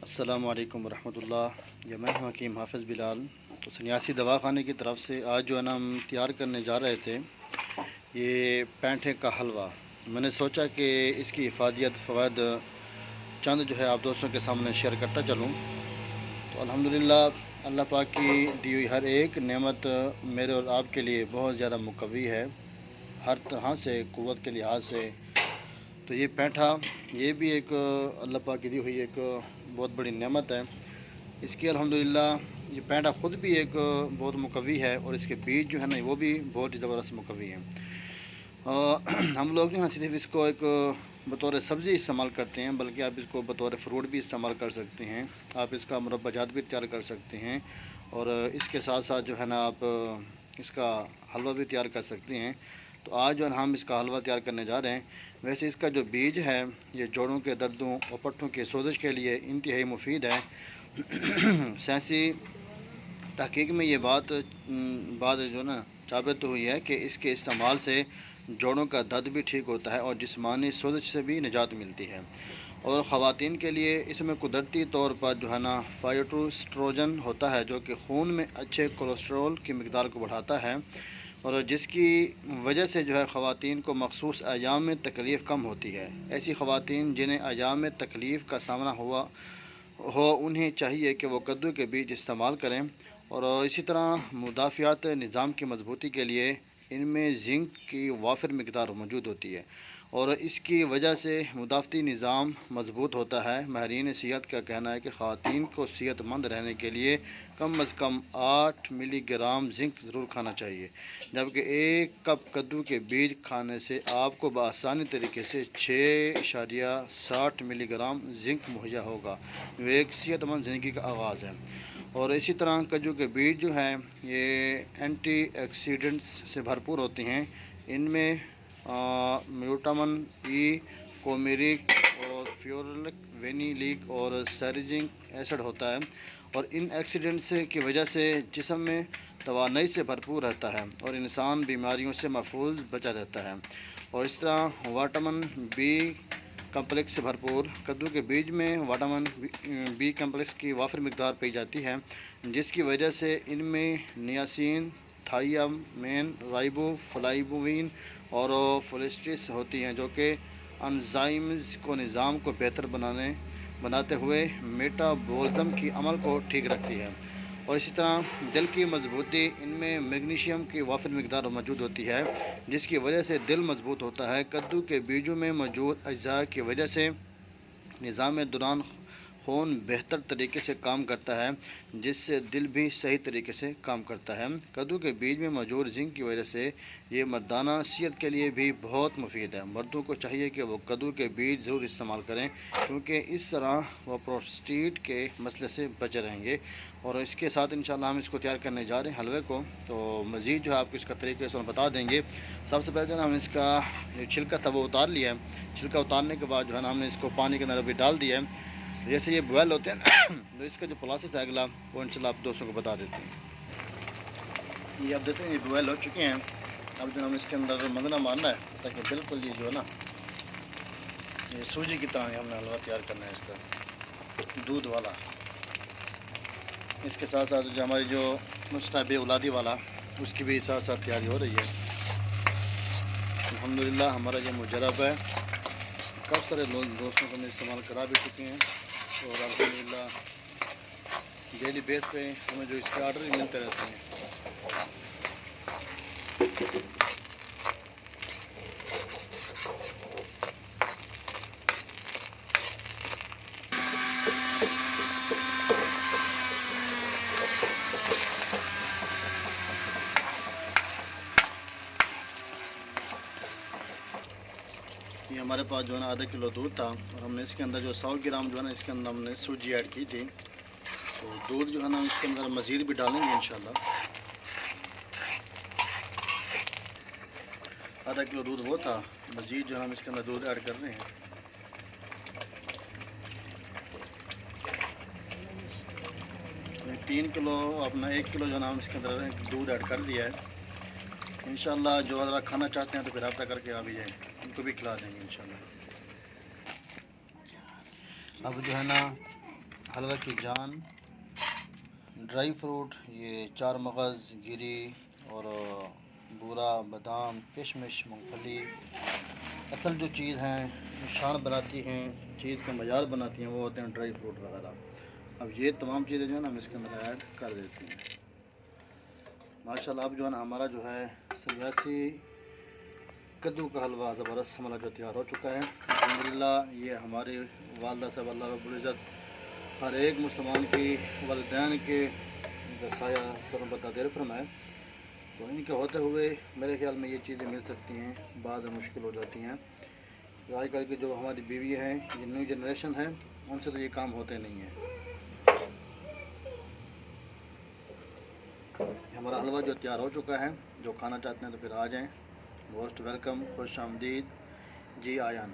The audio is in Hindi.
अस्सलामु अलैकुम वरहमतुल्लाह। या मैं हूं हकीम हाफ़िज़ बिलाल। तो सन्यासी दवाखाने की तरफ से आज जो है ना हम तैयार करने जा रहे थे ये पैंठे का हलवा। मैंने सोचा कि इसकी इफ़ादियत फ़वाद चंद जो है आप दोस्तों के सामने शेयर करता चलूँ। तो अल्हम्दुलिल्लाह अल्लाह पाक की दी हुई हर एक नेमत मेरे और आपके लिए बहुत ज़्यादा मुकव्वी है, हर तरह से क़ुव्वत के लिहाज से। तो ये पैंठा ये भी एक अल्लाह पाक की दी हुई एक बहुत बड़ी नेमत है। इसकी अल्हम्दुलिल्लाह ये पैंठा ख़ुद भी एक बहुत मुकव्वी है और इसके बीज जो है ना वो भी बहुत ही ज़बरदस्त मुकव्वी हैं। हम लोग जो है ना सिर्फ इसको एक बतौर सब्ज़ी इस्तेमाल करते हैं, बल्कि आप इसको बतौर फ्रूट भी इस्तेमाल कर सकते हैं। आप इसका मुरब्बाजात भी तैयार कर सकते हैं और इसके साथ साथ जो है ना आप इसका हलवा भी तैयार कर सकते हैं। तो आज जो है हम इसका हलवा तैयार करने जा रहे हैं। वैसे इसका जो बीज है ये जोड़ों के दर्दों और पट्टों के सोजिश के लिए इंतहाई मुफीद है। साइंसी तहकीक में ये बात जो ना साबित हुई है कि इसके इस्तेमाल से जोड़ों का दर्द भी ठीक होता है और जिस्मानी सोजिश से भी निजात मिलती है। और ख़वातीन के लिए इसमें कुदरती तौर पर जो है ना फाइटोस्ट्रोजन होता है, जो कि खून में अच्छे कोलेस्ट्रॉल की मकदार को बढ़ाता है और जिसकी वजह से जो है ख़वातीन को मखसूस अयाम में तकलीफ़ कम होती है। ऐसी ख़वातीन जिन्हें अयाम में तकलीफ़ का सामना हो उन्हें चाहिए कि वो कद्दू के बीज इस्तेमाल करें। और इसी तरह मुदाफ़ियात निज़ाम की मजबूती के लिए इनमें जिंक की वाफिर मकदार मौजूद होती है और इसकी वजह से मुदाफ़ती निज़ाम मजबूत होता है। माहिरीन सेहत का कहना है कि ख़वातीन को सेहतमंद रहने के लिए कम अज़ कम 8 मिलीग्राम जिंक ज़रूर खाना चाहिए, जबकि 1 कप कद्दू के बीज खाने से आपको बआसानी तरीके से 6.60 मिलीग्राम जिंक मुहैया होगा, जो एक सेहतमंद ज़िंदगी का आगाज़ है। और इसी तरह कद्दू के बीज जो हैं ये एंटीऑक्सीडेंट्स से भरपूर होते हैं। इनमें विटामिन ई, कोमेरिक और फ्योरलिक, वेनिलिक और सैरिजिक एसिड होता है और इन एक्सीडेंट्स की वजह से जिस्म में तवानाई से भरपूर रहता है और इंसान बीमारियों से महफूज बचा रहता है। और इस तरह विटामिन बी कम्प्लेक्स से भरपूर कद्दू के बीज में विटामिन बी कम्प्लेक्स की वाफिर मकदार पाई जाती है, जिसकी वजह से इनमें नियासिन, थाइयामिन, राइबोफ्लाविन और फोलेस्ट्रेस होती हैं, जो कि एंजाइम्स को निज़ाम को बेहतर बनाते हुए मेटाबॉलिज्म की अमल को ठीक रखती है। और इसी तरह दिल की मजबूती, इनमें मैग्नीशियम की वाफिर मकदार मौजूद होती है, जिसकी वजह से दिल मजबूत होता है। कद्दू के बीजों में मौजूद अज्जा की वजह से निज़ाम दौरान खून बेहतर तरीके से काम करता है, जिससे दिल भी सही तरीके से काम करता है। कद्दू के बीज में मौजूद जिंक की वजह से ये मर्दाना सेहत के लिए भी बहुत मुफीद है। मर्दों को चाहिए कि वो कद्दू के बीज ज़रूर इस्तेमाल करें, क्योंकि इस तरह वह प्रोस्टेट के मसले से बचे रहेंगे। और इसके साथ इंशाल्लाह हम इसको तैयार करने जा रहे हैं हलवे को। तो मज़ीद जो है आपको इसका तरीके से बता देंगे। सबसे पहले जो है हमने इसका छिलका था वो उतार लिया है। छिलका उतारने के बाद जो है ना हमने इसको पानी के अंदर अभी डाल दिया है। जैसे ये बॉयल होते हैं तो इसका जो प्रोसेस है अगला वो इंशाल्लाह आप दोस्तों को बता देते हैं। ये आप देखते हैं ये बॉयल हो चुके हैं। अब जो हमने इसके अंदर मंगना मारना है, ताकि बिल्कुल ये जो है ना ये सूजी की तरह हमने हलवा तैयार करना है इसका, दूध वाला। इसके साथ साथ जो हमारी जो नुस्खा बेऔलादी वाला उसकी भी साथ साथ तैयारी हो रही है। अल्हम्दुलिल्लाह हमारा जो मुजरब है काफ़ी सारे दोस्तों को हमने इस्तेमाल करा भी चुके हैं और अल्हम्दुलिल्लाह डेली बेस पे हमें जो इसके आर्डर भी मिलते रहते हैं। ये हमारे पास जो है ना आधा किलो दूध था और हमने इसके अंदर जो 100 ग्राम जो है ना इसके अंदर हमने सूजी ऐड की थी। तो दूध जो है ना इसके अंदर मज़ीद भी डालेंगे इंशाल्लाह। आधा किलो दूध वो था, मज़ीद जो हम इसके अंदर दूध ऐड कर रहे हैं। तो 3 किलो अपना 1 किलो जो है ना हम इसके अंदर दूध ऐड कर दिया है। इंशाल्लाह जो अगर खाना चाहते हैं तो फिर रब्ता करके आ भी जाए, उनको भी खिला देंगे इंशाल्लाह। अब जो है ना हलवा की जान, ड्राई फ्रूट, ये 4 मगज़, गिरी और बूरा, बादाम, किशमिश, मूंगफली। असल जो चीज़ हैं शान बनाती हैं, चीज़ का मज़ार बनाती हैं, वो होते हैं ड्राई फ्रूट वगैरह। अब ये तमाम चीज़ें जो है ना हम इसके अंदर ऐड कर देते हैं। माशाल्लाह अब जो है ना हमारा जो है सन्यासी कद्दू का हलवा ज़बरदस्त हमारा जो तैयार हो चुका है अल्हम्दुलिल्लाह। ये हमारे वालिदा साहब अल्लाह रब्बुल इज़्ज़त हर एक मुसलमान की वालिदैन के साया सरबत देर फरमाए। तो इनके होते हुए मेरे ख्याल में ये चीज़ें मिल सकती हैं, बाद में मुश्किल हो जाती हैं। तो आजकल की जो हमारी बीवी हैं, ये न्यू जनरेशन है, उनसे तो ये काम होते नहीं हैं। हमारा हलवा जो तैयार हो चुका है, जो खाना चाहते हैं तो फिर आ जाएं। मोस्ट वेलकम, खुश आमदीद जी आयान।